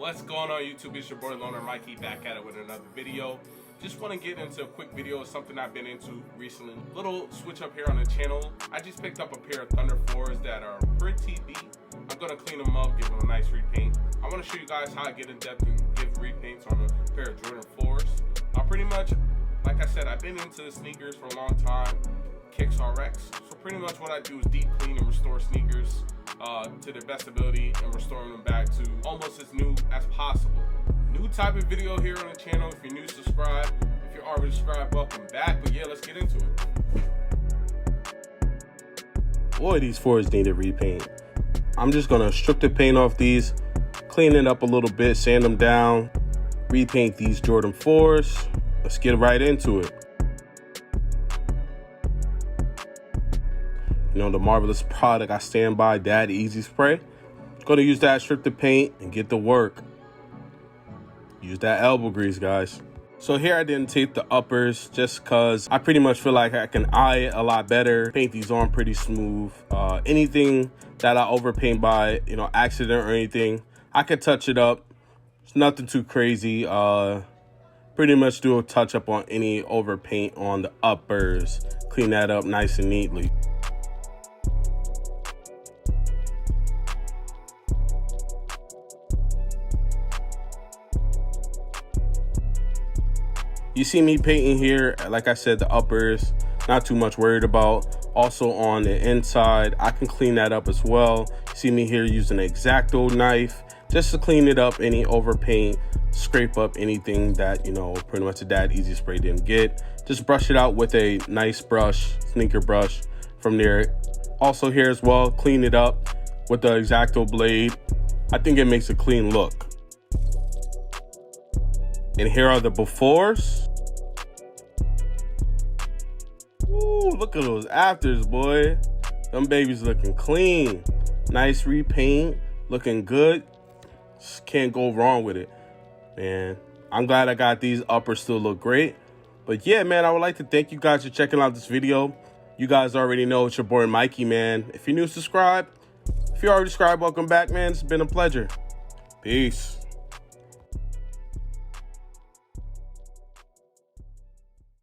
What's going on YouTube? It's your boy Thelonermikey back at it with another video. Just want to get into a quick video of something I've been into recently. Little switch up here on the channel. I just picked up a pair of Thunder 4s that are pretty beat. I'm going to clean them up, give them a nice repaint. I want to show you guys how I get in depth and give repaints on a pair of Jordan 4s. Pretty much, like I said, I've been into the sneakers for a long time. Kickzrx. So pretty much what I do is deep clean and restore sneakers to their best ability and restoring them back to almost as new as possible. New type of video here on the channel. If you're new, subscribe. If you're already subscribed, welcome back. But yeah, let's get into it. Boy, these 4s need a repaint. I'm just gonna strip the paint off these, clean it up a little bit, sand them down, repaint these Jordan 4s. Let's get right into it. You know, the marvelous product I stand by, Dad Easy Spray. Gonna use that, strip the paint, and get to work. Use that elbow grease, guys. So here I didn't tape the uppers just because I pretty much feel like I can eye it a lot better. Paint these on pretty smooth. Anything that I overpaint by, accident or anything, I could touch it up. It's nothing too crazy. Pretty much do a touch up on any overpaint on the uppers. Clean that up nice and neatly. You see me painting here, like I said, the uppers, not too much worried about. Also on the inside, I can clean that up as well. You see me here using an X-Acto knife just to clean it up, any overpaint, scrape up anything that, pretty much the Dad Easy Spray didn't get. Just brush it out with a nice brush, sneaker brush from there. Also here as well, clean it up with the X-Acto blade. I think it makes a clean look. And here are the befores. Ooh, look at those afters, boy. Them babies looking clean. Nice repaint, looking good. Just can't go wrong with it, man. I'm glad I got these. Uppers still look great. But yeah, man, I would like to thank you guys for checking out this video. You guys already know it's your boy Mikey, man. If you're new, subscribe. If you're already subscribed, welcome back, man. It's been a pleasure. Peace.